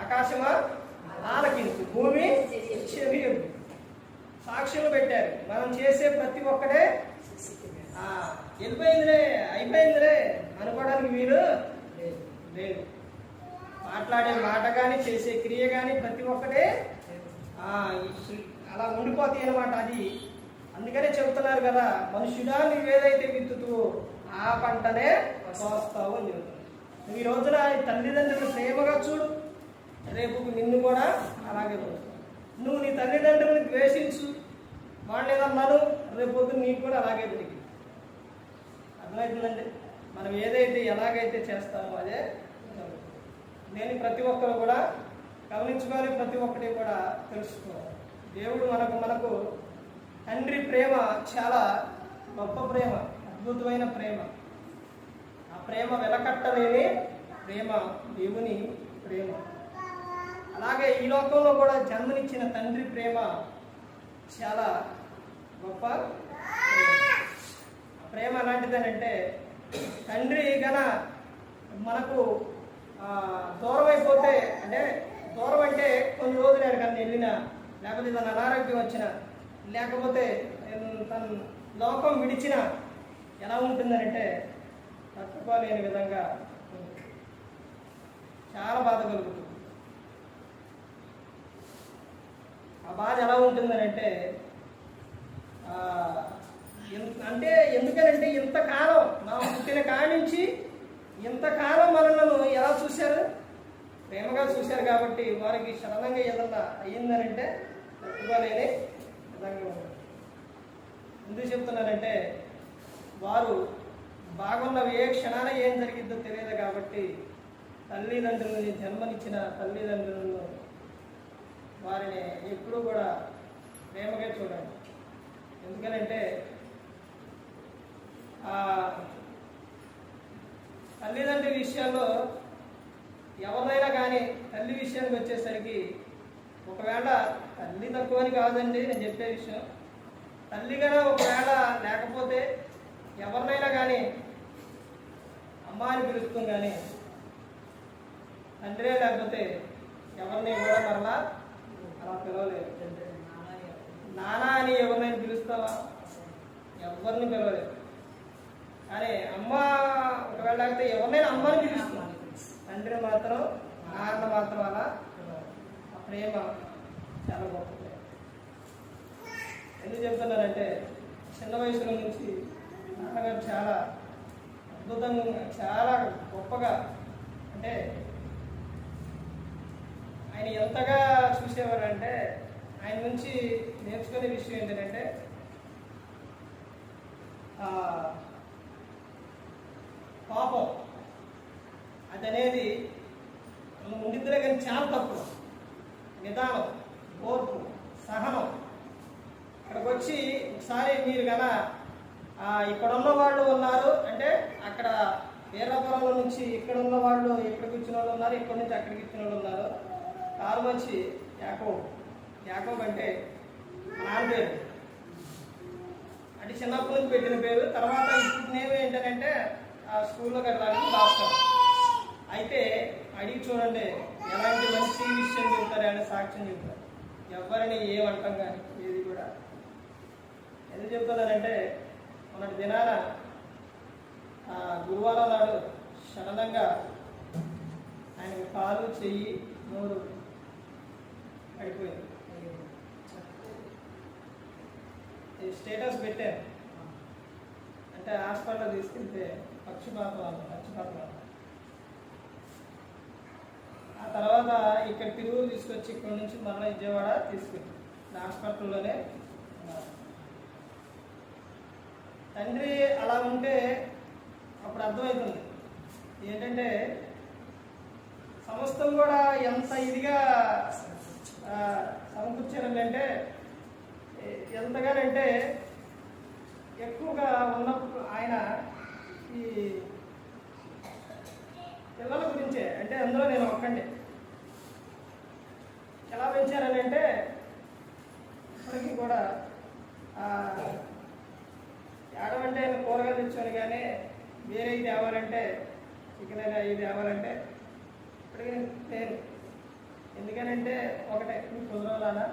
Speaker 1: ఆకాశమా ఆలకించు, భూమి చెవియు. సాక్ష్యం పెట్టారు. మనం చేసే ప్రతి ఒక్కటే వెళ్ళిపోయిందిలే, అయిపోయిందిలే అనుకోవడానికి వీలు లేదు. మాట్లాడే మాట కానీ చేసే క్రియ కానీ ప్రతి ఒక్కటే అలా ఉండిపోతాయి అన్నమాట. అది అందుకనే చెబుతున్నారు కదా, మనుషుడా నువ్వేదైతే విత్తుతూ ఆ పంటనే కోస్తావు అని చెబుతున్నారు. నువ్వు ఈ రోజున తల్లిదండ్రులను ప్రేమగా చూడు, రేపు నిన్ను కూడా అలాగే చూస్తావు. నువ్వు నీ తల్లిదండ్రులను ద్వేషించు, వాళ్ళు ఏదన్నాను, రేపు నీకు కూడా అలాగే తిరిగి. అర్థమవుతుందండి? మనం ఏదైతే ఎలాగైతే చేస్తామో అదే జరుగుతుంది. నేను ప్రతి ఒక్కరు కూడా గమనించుకోవాలి, ప్రతి ఒక్కటి కూడా తెలుసుకోవాలి. దేవుడు మనకు తండ్రి ప్రేమ చాలా గొప్ప ప్రేమ, అద్భుతమైన ప్రేమ. ఆ ప్రేమ వెలకట్టలేని ప్రేమ దేవుని ప్రేమ. అలాగే ఈ లోకంలో కూడా జన్మనిచ్చిన తండ్రి ప్రేమ చాలా గొప్ప ప్రేమ. ఎలాంటిదనంటే, తండ్రి గన మనకు దూరం అయిపోతే, అంటే దూరం అంటే కొన్ని రోజులు ఎక్కడికన్నా వెళ్ళినా, లేకపోతే తన అనారోగ్యం వచ్చిన, లేకపోతే తన లోకం విడిచిన ఎలా ఉంటుందనంటే తట్టుకోలేని విధంగా చాలా బాధ కలుగుతుంది. ఆ బాధ ఎలా ఉంటుందనంటే, అంటే ఎందుకనంటే ఇంతకాలం మనం పుట్టిన కాడి నుంచి ఇంతకాలం మనల్ని ఎలా చూశారు? ప్రేమగా చూశారు. కాబట్టి వారికి సడన్గా ఏదన్నా అయ్యిందనంటే తట్టుకోలేని విధంగా ఉంటారు. ఎందుకు చెప్తున్నారంటే, వారు బాగున్నవి ఏ క్షణాన ఏం జరిగిద్దో తెలియదు. కాబట్టి తల్లిదండ్రులని, జన్మనిచ్చిన తల్లిదండ్రులను వారిని ఎప్పుడూ కూడా ప్రేమగా చూడండి. ఎందుకనంటే తల్లిదండ్రి విషయాల్లో ఎవరైనా కానీ తల్లి విషయానికి వచ్చేసరికి, ఒకవేళ తల్లి తక్కువని కాదండి నేను చెప్పే విషయం, తల్లిగా ఒకవేళ లేకపోతే ఎవరినైనా కానీ అమ్మ అని పిలుస్తుంది, కానీ తండ్రే లేకపోతే ఎవరిని కూడా మరలా అలా పిలవలేదు. నానా అని ఎవరినైనా పిలుస్తావా? ఎవరిని పిలవలేదు. కానీ అమ్మ ఒకవేళ అయితే ఎవరినైనా అమ్మని పిలుస్తున్నాను, తండ్రిని మాత్రం నాన్న మాత్రం అలా ఆ ప్రేమ చాలా గొప్పది. ఎందుకు చెప్తున్నానంటే చిన్న వయసులో నుంచి నాన్నగారు చాలా అద్భుతంగా చాలా గొప్పగా, అంటే ఆయన ఎంతగా చూసేవారంటే ఆయన నుంచి నేర్చుకునే విషయం ఏంటంటే పాపం అది అనేది ఉండిద్దిలే కానీ చాలా తక్కువ. నిదానం, ఓర్పు, సహనం. ఇక్కడికి వచ్చి ఒకసారి మీరు కన ఇక్కడ ఉన్న వాళ్ళు ఉన్నారు అంటే అక్కడ వీరాపురంలో నుంచి ఇక్కడ ఉన్న వాళ్ళు ఇక్కడికి వచ్చిన వాళ్ళు ఉన్నారు, ఇక్కడ నుంచి అక్కడికి వచ్చిన వాళ్ళు ఉన్నారు. కారు వచ్చి యాకోబ్ అంటే నాన్న పేరు, అంటే చిన్నప్పటి నుంచి పెట్టిన పేరు. తర్వాత ఇప్పుడు నేమ్ ఏంటంటే ఆ స్కూల్లో కట్టడానికి భాస్కర్. అయితే అడిగి చూడండి ఎలాంటి మంచి విషయం చెబుతారు అని సాక్ష్యం చెబుతారు. ఎవరిని ఏమంటాం కానీ ఏది కూడా. ఎందుకు చెప్తున్నానంటే మొన్నటి దినాన గురువారం నాడు సడన్గా ఆయనకు కాలు, చెయ్యి, నోరు పడిపోయింది. స్టేటస్ పెట్టాను, అంటే హాస్పిటల్లో తీసుకెళ్తే పక్షపాతం. ఆ తర్వాత ఇక్కడ తిరుగు తీసుకొచ్చి ఇక్కడ నుంచి మరలా విజయవాడ తీసుకెళ్ళి హాస్పిటల్లోనే ఉన్నారు. తండ్రి అలా ఉంటే అప్పుడు అర్థమవుతుంది ఏంటంటే సమస్తం కూడా ఎంత ఇదిగా సమకూర్చారంటే ఎంతగానంటే ఎక్కువగా ఉన్నప్పుడు ఆయన ఈ పిల్లల గురించే, అంటే అందులో నేను ఒక్కండి ఎలా పెంచారని అంటే ఇప్పటికీ కూడా ఏడవంటే కూరగాయలు తెచ్చాను కానీ వేరే ఇది తేవాలంటే చికెన్ ఇది తేవాలంటే ఇప్పటికీ నేను ఎందుకనంటే ఒకటే కుదరలానా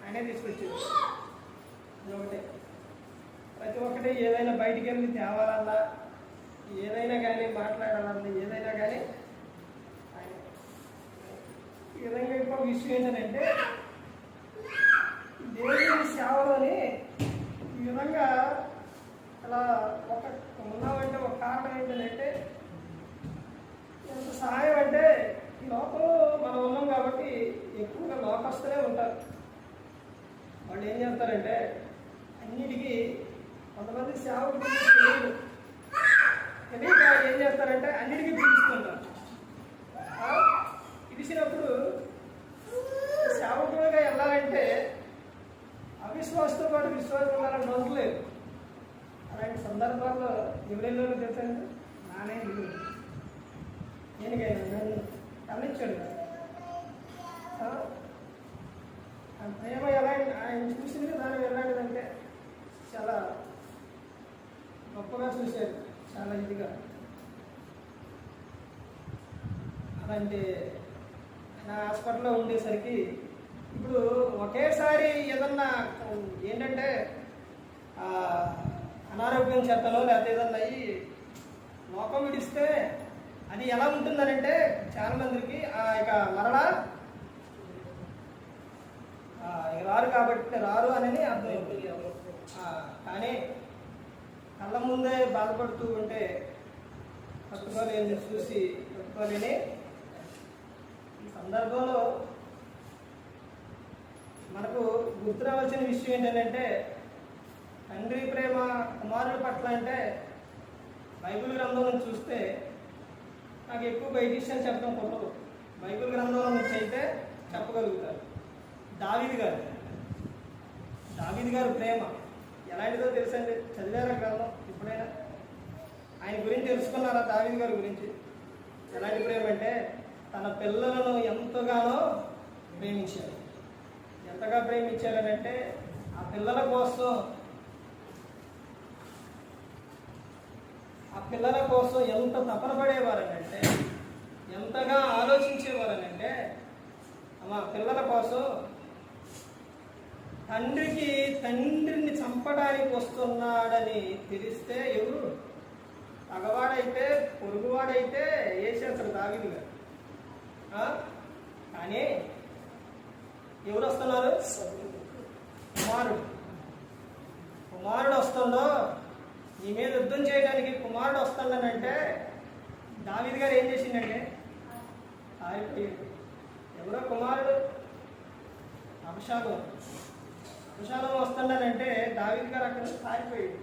Speaker 1: ఆయనే తీసుకొచ్చేది. ఇది ఒకటే, ప్రతి ఒక్కటి ఏదైనా బయటికి వెళ్ళి తేవాలన్నా ఏదైనా కానీ మాట్లాడాలన్నా ఏదైనా కానీ ఆయన. ఈ విధంగా ఇంకొక విషయం ఏంటంటే దేవుని సేవలోని ఈ విధంగా అలా ఒక ఉన్నామంటే ఒక కారణం ఏంటంటే ఎంత సహాయం అంటే ఈ లోకంలో మనం ఉన్నాం కాబట్టి ఎక్కువగా లోకస్తులే ఉంటారు. వాళ్ళు ఏం చేస్తారంటే అన్నిటికీ కొంతమంది సేవకుడు తెలియదు, తెలియక ఏం చేస్తారంటే అన్నిటికీ పిలుస్తుంటారు. పిలిచినప్పుడు సేవకుడుగా వెళ్ళాలంటే అవిశ్వాసంతో పాటు విశ్వాసం ఉండాలని రోజులేదు. అలాంటి సందర్భాల్లో ఎవరెల్లో తెలుసండి నానే దేనికైనా నన్ను గమనించాడు. ప్రేమ ఎలా ఆయన చూసింది దాని ఎలాంటిదంటే చాలా గొప్పగా చూశారు, చాలా ఇదిగా. అలాంటి నా హాస్పిటల్లో ఉండేసరికి ఇప్పుడు ఒకేసారి ఏదన్నా ఏంటంటే అనారోగ్యం చేతలో లేకపోతే ఏదన్నా అయ్యి లోకం విడిస్తే అది ఎలా ఉంటుందనంటే చాలా మందికి ఇక మరలా రారు కాబట్టి రారు అని అర్థం. కానీ కళ్ళ ముందే బాధపడుతూ ఉంటే పట్టుకోలేని చూసి పట్టుకోలేని ఈ సందర్భంలో మనకు గుర్తు రావాల్సిన విషయం ఏంటంటే తండ్రి ప్రేమ కుమారుల పట్ల అంటే బైబిల్ గ్రంథంలో చూస్తే నాకు ఎక్కువ బయటిషన్ చెప్పడం కుదరదు. బైబిల్ గ్రంథంలో నుంచి అయితే చెప్పగలుగుతారు. దావీదు గారు ప్రేమ ఎలాంటిదో తెలుసండి? చదివారా గ్రంథం ఎప్పుడైనా? ఆయన గురించి తెలుసుకున్నారా? దావీదు గారి గురించి ఎలాంటి ప్రేమ అంటే తన పిల్లలను ఎంతగానో ప్రేమించారు. ఎంతగా ప్రేమించారనంటే ఆ పిల్లల కోసం ఎంత తపన పడేవారనంటే, ఎంతగా ఆలోచించేవారనంటే మా పిల్లల కోసం తండ్రిని చంపడానికి వస్తున్నాడని తెలిస్తే ఎవరు పగవాడైతే పొరుగువాడైతే వేసేస్తాడు దావీదు గారు. కానీ ఎవరు వస్తున్నారు? కుమారుడు వస్తుండో నీ మీద యుద్ధం చేయడానికి కుమారుడు వస్తున్నానంటే దావీదు గారు ఏం చేసిందంటే పారిపోయాడు. ఎవరో కుమారుడు అభిషాలం వస్తున్నానంటే దావీదు గారు అక్కడ నుంచి పారిపోయాడు.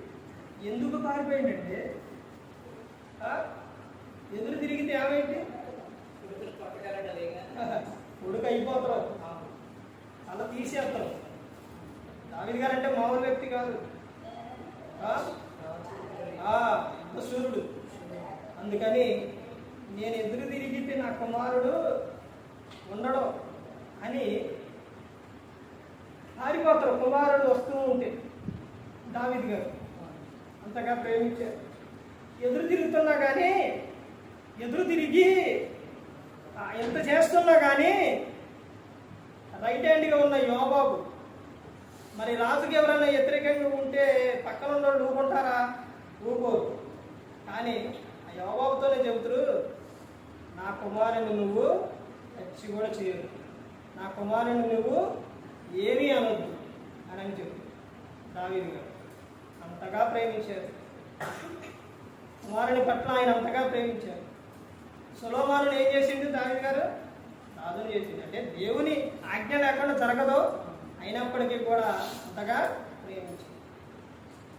Speaker 1: ఎందుకు పారిపోయాడంటే ఎదురు తిరిగితే ఏమైంది? ఉడుకు అయిపోతారు, అలా తీసేస్తారు. దావీదు గారు అంటే మామూలు వ్యక్తి కాదు, సూర్యుడు. అందుకని నేను ఎదురు తిరిగితే నా కుమారుడు ఉండడం అని పారిపోతారు. కుమారుడు వస్తూ ఉంటే దావీదు గారు అంతగా ప్రేమించారు. ఎదురు తిరుగుతున్నా కానీ ఎదురు తిరిగి ఎంత చేస్తున్నా కానీ రైట్ హ్యాండ్గా ఉన్న యోబాబు, మరి రాజుకి ఎవరైనా వ్యతిరేకంగా ఉంటే పక్కన ఉన్న వాళ్ళు ఊరుకుంటారా? ఊరుకోరు. కానీ ఆ యోబాబుతోనే చెబుతారు, నా కుమారుని నువ్వు హత్య కూడా చేయరు, నా కుమారుని నువ్వు ఏమీ అనొద్దు అని చెబుతారు. దావీదు గారు అంతగా ప్రేమించారు. కుమారుని పట్ల ఆయన అంతగా ప్రేమించారు. సొలొమోనుని ఏం చేసిండు దావీదు గారు? సాధన చేసింది. అంటే దేవుని ఆజ్ఞ లేకుండా జరగదు, అయినప్పటికీ కూడా అంతగా ప్రేమించారు.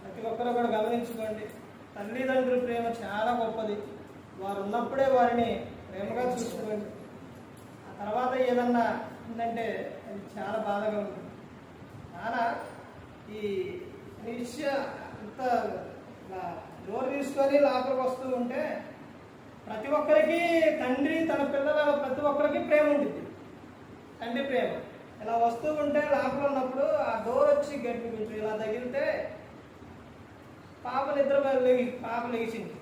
Speaker 1: ప్రతి ఒక్కరు కూడా గమనించుకోండి, తల్లిదండ్రుల ప్రేమ చాలా గొప్పది. వారు ఉన్నప్పుడే వారిని ప్రేమగా చూసుకోండి. ఆ తర్వాత ఏదన్నా ఉందంటే అది చాలా బాధగా ఉంటుంది. నాన్న ఈ విషయం ఇంత డోర్ తీసుకొని లోపలికి వస్తూ ఉంటే ప్రతి ఒక్కరికి తండ్రి తన పిల్లల ప్రతి ఒక్కరికి ప్రేమ ఉంటుంది. తండ్రి ప్రేమ ఇలా వస్తూ ఉంటే లోపల ఉన్నప్పుడు ఆ డోర్ వచ్చి గట్టి కొంచెం ఇలా తగిలితే పాప లేచింది.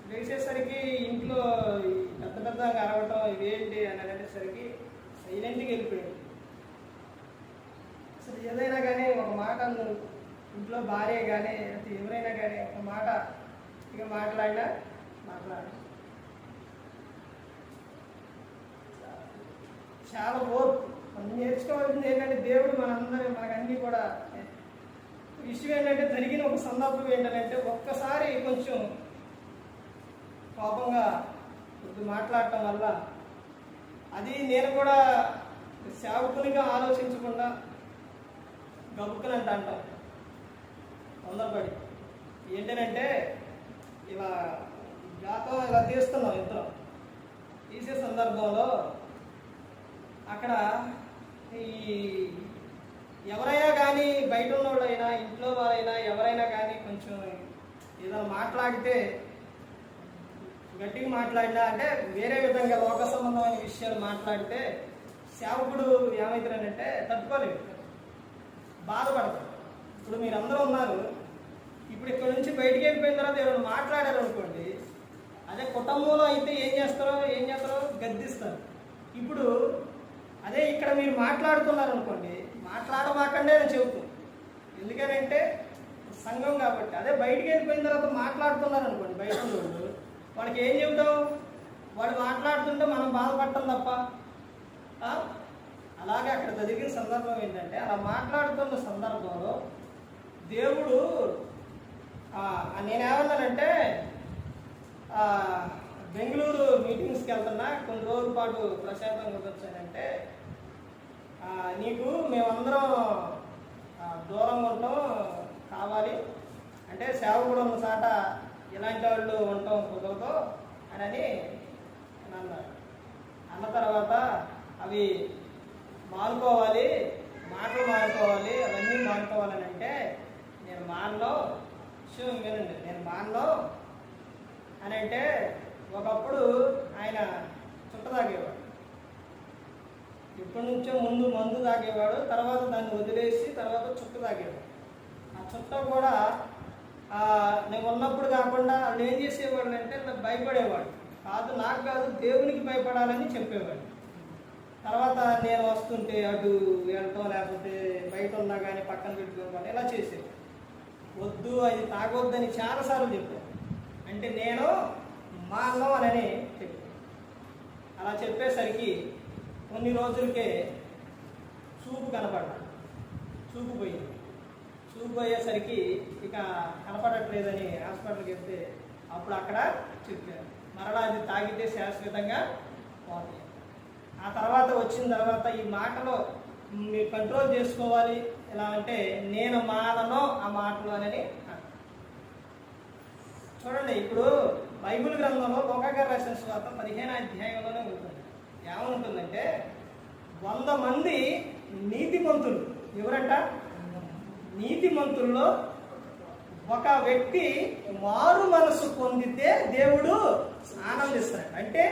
Speaker 1: లేచేసరికి ఇంట్లో పెద్ద పెద్దగా అరవటం ఇవేంటి అని అనేసరికి సైలెంట్గా వెళ్ళిపోయింది. అసలు ఏదైనా కానీ ఒక మాట అందరు ఇంట్లో భార్య కానీ ఎవరైనా కానీ ఒక మాట ఇక మాట్లాడు చాలా ఓర్పు. మనం నేర్చుకోవాల్సింది ఏంటంటే దేవుడు మనకన్నీ కూడా విషయం ఏంటంటే జరిగిన ఒక సందర్భం ఏంటంటే ఒక్కసారి కొంచెం కోపంగా కొద్ది మాట్లాడటం వల్ల అది నేను కూడా సేవకునిగా ఆలోచించకుండా గబుక్కునంట అంటాం తొందరపడి. ఏంటంటే ఇలా గాతో ఇలా తీస్తున్నాం, ఇద్దరం తీసే సందర్భంలో అక్కడ ఈ ఎవరైనా కానీ బయట ఉన్నవాళ్ళైనా ఇంట్లో వాళ్ళైనా ఎవరైనా కానీ కొంచెం ఏదైనా మాట్లాడితే గట్టిగా మాట్లాడినా అంటే వేరే విధంగా లోక సంబంధమైన విషయాలు మాట్లాడితే సేవకుడు ఏమవుతారంటే తట్టుకోలేదు, బాధపడతారు. ఇప్పుడు మీరందరూ ఉన్నారు, ఇప్పుడు ఇక్కడ నుంచి బయటికి వెళ్ళిపోయిన తర్వాత ఎవరైనా మాట్లాడారు అనుకోండి, అదే కుటుంబంలో అయితే ఏం చేస్తారో గద్దిస్తారు. ఇప్పుడు అదే ఇక్కడ మీరు మాట్లాడుతున్నారు అనుకోండి, మాట్లాడమాకండే అని చెబుతాం. ఎందుకనంటే సంఘం కాబట్టి. అదే బయటికి వెళ్ళిపోయిన తర్వాత మాట్లాడుతున్నారు అనుకోండి బయట వాళ్ళు, వాళ్ళకి ఏం చెబుతాం? వాడు మాట్లాడుతుంటే మనం బాధపడటం తప్ప. అలాగే అక్కడ జరిగిన సందర్భం ఏంటంటే అలా మాట్లాడుతున్న సందర్భంలో దేవుడు నేనేమన్నానంటే బెంగళూరు మీటింగ్స్కి వెళ్తున్నా, కొన్ని రోజుల పాటు ప్రశాంతంగా వచ్చానంటే నీకు మేమందరం దూరంగా ఉండటం కావాలి, అంటే సేవకుడు ఉన్న చాట ఇలాంటి వాళ్ళు ఉండటం కుదరదు అని అన్నారు. అన్న తర్వాత అవి మానుకోవాలి, మాటలు మానుకోవాలి, అవన్నీ మానుకోవాలని అంటే నేను మానలో వినండి, నేను మానలో అని అంటే ఒకప్పుడు ఆయన చుట్ట తాగేవాడు. ఇప్పటి నుంచో ముందు మందు తాగేవాడు, తర్వాత దాన్ని వదిలేసి తర్వాత చుట్ట తాగేవాడు. ఆ చుట్ట కూడా నేను ఉన్నప్పుడు కాకుండా వాళ్ళు ఏం చేసేవాడు అంటే భయపడేవాడు కాదు, నాకు కాదు దేవునికి భయపడాలని చెప్పేవాడు. తర్వాత నేను వస్తుంటే అటు వెళ్ళటం, లేకపోతే బయట ఉన్నా కానీ పక్కన పెట్టుకోవాలి, ఇలా చేసేది. వద్దు, అది తాగొద్దని చాలాసార్లు చెప్పాను. అంటే నేను మానవం అని చెప్పాను. అలా చెప్పేసరికి కొన్ని రోజులకే చూపు కనపడ్డా, చూపు పోయింది. చూపు పోయేసరికి ఇక కనపడట్లేదని హాస్పిటల్కి వెళ్తే అప్పుడు అక్కడ చెప్పారు, మరలా అది తాగితే శాశ్వతంగా పోతాయి. ఆ తర్వాత వచ్చిన తర్వాత ఈ మాటలో మీరు కంట్రోల్ చేసుకోవాలి. ఎలా అంటే నేను మానను ఆ మాటలు అని చూడండి. ఇప్పుడు బైబిల్ గ్రంథంలో లోకాగారు రాసిన సువార్త 15వ అధ్యాయంలోనే ఉంటుంది. ఏమనుంటుందంటే 100 మంది నీతిమంతులు, ఎవరంట? నీతిమంతుల్లో ఒక వ్యక్తి మారు మనసు పొందితే దేవుడు ఆనందిస్తాడు. అంటే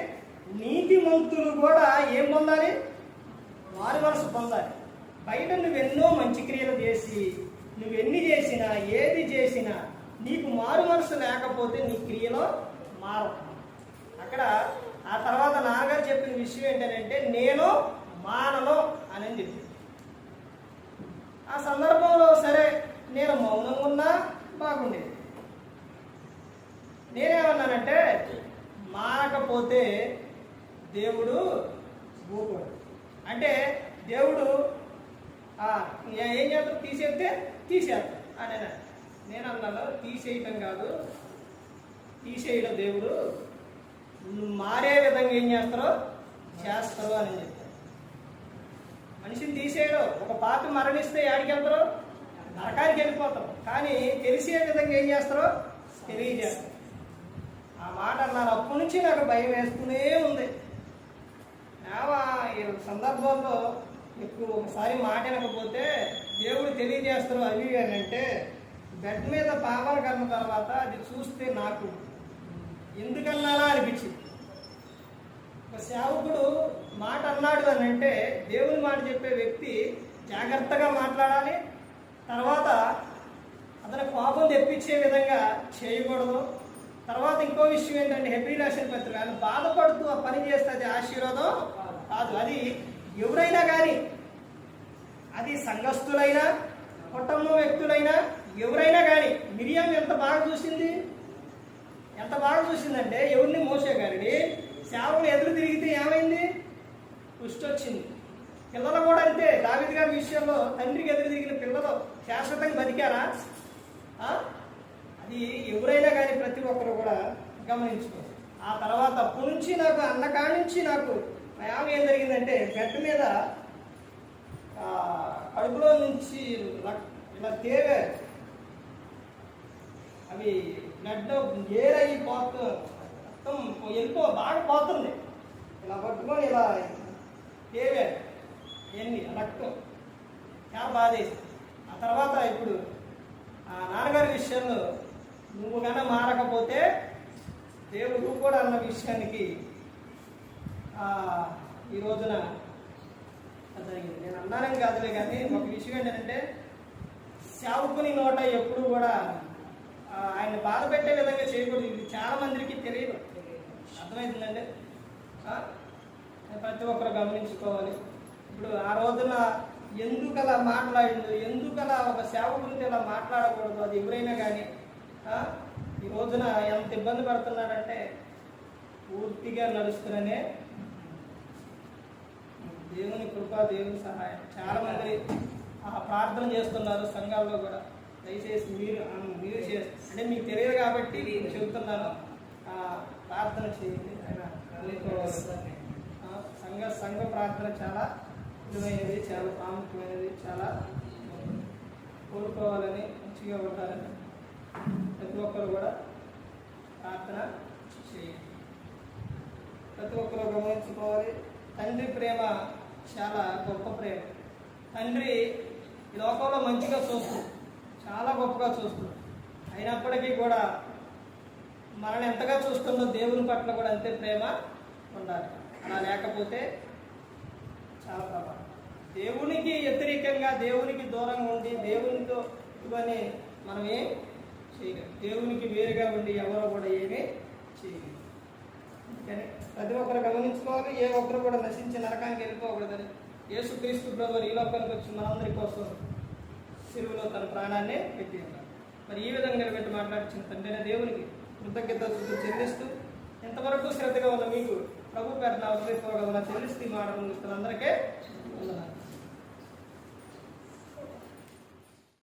Speaker 1: నీతిమంతులు కూడా ఏం పొందాలి? మారు మనసు పొందాలి. బయట నువ్వెన్నో మంచి క్రియలు చేసి, నువ్వెన్ని చేసినా, ఏది చేసినా నీకు మారు మనసు లేకపోతే నీ క్రియలో మారు. అక్కడ ఆ తర్వాత నాన్నగారు చెప్పిన విషయం ఏంటంటే నేను మానను అని చెప్పి, ఆ సందర్భంలో సరే నేను మౌనంగా ఉన్నా బాగుండేది. నేనేమన్నానంటే మారకపోతే దేవుడు ఊరుకోడు. అంటే దేవుడు ఏం చేస్తాడు? తీసేస్తే తీసేస్తాడు అని నేను అన్నాను. తీసేయటం కాదు, తీసేయడం దేవుడు నువ్వు మారే విధంగా ఏం చేస్తారో చేస్తారు అని చెప్పారు. మనిషిని తీసేయడం, ఒక పాపి మరణిస్తే యాడికి వెళ్తారో? నరకానికి వెళ్ళిపోతాం. కానీ తెలిసే విధంగా ఏం చేస్తారో తెలియజేస్తారు. ఆ మాట అన్నాను. అప్పటి నుంచి నాకు భయం వేస్తూనే ఉంది. ఈ సందర్భంలో ఎక్కువ ఒకసారి మాట వినకపోతే దేవుడు తెలియజేస్తారు అవి అని అంటే, బెడ్ మీద పాపలు కన్న తర్వాత అది చూస్తే నాకు ఎందుకన్నానా అనిపించింది. ఒక సేవకుడు మాట అన్నాడు అని అంటే దేవుని మాట చెప్పే వ్యక్తి జాగ్రత్తగా మాట్లాడాలి. తర్వాత అతని కోపం తెప్పించే విధంగా చేయకూడదు. తర్వాత ఇంకో విషయం ఏంటంటే హెబ్రీయుల రాసిన పత్రిక, ఆయన బాధపడుతూ ఆ పని చేస్తే అది ఆశీర్వాదం కాదు. అది ఎవరైనా కానీ, అది సంఘస్థులైనా కుటుంబం వ్యక్తులైనా ఎవరైనా కానీ. మిరియం ఎంత బాగా చూసింది, ఎంత బాగా చూసిందంటే ఎవరిని? మోసే గారిని. సేవలు ఎదురు తిరిగితే ఏమైంది? కుష్టి వచ్చింది. పిల్లలు కూడా అంతే. దావీదు గారి విషయంలో తండ్రికి ఎదురు తిరిగిన పిల్లలు శాశ్వతంగా బతికారా? అది ఎవరైనా కానీ ప్రతి ఒక్కరు కూడా గమనించుకో. ఆ తర్వాత అప్పటి నుంచి నాకు అన్నకాడి నుంచి నాకు భయం ఏం జరిగిందంటే, బెడ్ మీద కడుపులో నుంచి ఇలా తేవే అవి బ్లడ్ ఏరయ్యి మొత్తం బాగా పోతుంది. ఇలా పట్టుకొని ఇలా తేవే ఎన్ని రక్తం చాలా బాధేసి. ఆ తర్వాత ఇప్పుడు ఆ నాన్నగారి విషయంలో నువ్వు కన్నా మారకపోతే దేవుడు కూడా అన్న విషయానికి ఈ రోజున జరిగింది. నేను అన్నానని కాదులే, కానీ ఒక విషయం ఏంటంటే సేవకుని నోట ఎప్పుడు కూడా ఆయన బాధ పెట్టే విధంగా చేయకూడదు. ఇది చాలా మందికి తెలియదు. అర్థమవుతుందండి? ప్రతి ఒక్కరు గమనించుకోవాలి. ఇప్పుడు ఆ రోజున ఎందుకు అలా మాట్లాడిండు, ఎందుకు అలా ఒక సేవకునితో ఇలా మాట్లాడకూడదు, అది ఎవరైనా కానీ. ఈ రోజున ఎంత ఇబ్బంది పడుతున్నాడంటే పూర్తిగా నడుస్తున్నానే దేవుని కృప, దేవుని సహాయం. చాలా మంది ప్రార్థన చేస్తున్నారు సంఘాల్లో కూడా. దయచేసి మీరు అంటే మీకు తెలియదు కాబట్టి చెబుతున్నాను. ప్రార్థన చేయండి. ఆయన సంఘ ప్రార్థన చాలా విలువైనది, చాలా ప్రాముఖ్యమైనది, చాలా కోరుకోవాలని, మంచిగా ఉండాలని ప్రతి ఒక్కరు కూడా ప్రార్థన చేయండి. ప్రతి ఒక్కరు గమనించుకోవాలి. తండ్రి ప్రేమ చాలా గొప్ప ప్రేమ. తండ్రి ఈ లోకంలో మంచిగా చూస్తుంది, చాలా గొప్పగా చూస్తుంది. అయినప్పటికీ కూడా మనల్ని ఎంతగా చూస్తుందో దేవుని పట్ల కూడా అంతే ప్రేమ ఉండాలి. అలా లేకపోతే చాలా ప్రమాదం. దేవునికి వ్యతిరేకంగా, దేవునికి దూరంగా ఉండి దేవునితో ఇవన్నీ మనం ఏం చేయలేం. దేవునికి వేరుగా ఉండి ఎవరో కూడా ఏమీ చేయలేం. కానీ ప్రతి ఒక్కరు గమనించుకోవాలి, ఏ ఒక్కరు కూడా నశించి నరకానికి వెళ్ళిపోకూడదని. యేసుక్రీస్తు ప్రభువు ఈ లోకానికి వచ్చి మనందరి కోసం సిలువలో తన ప్రాణాన్ని పెట్టి ఉన్నారు. మరి ఈ విధంగా పెట్టి మాట్లాడించిన తండ్రి దేవునికి కృతజ్ఞతలు చెల్లిస్తూ, ఎంతవరకు శ్రద్ధగా ఉన్న మీకు ప్రభు పేరున అవసరమైన చెల్లిస్తూ ఈ మాట అందరికీ వందనాలు.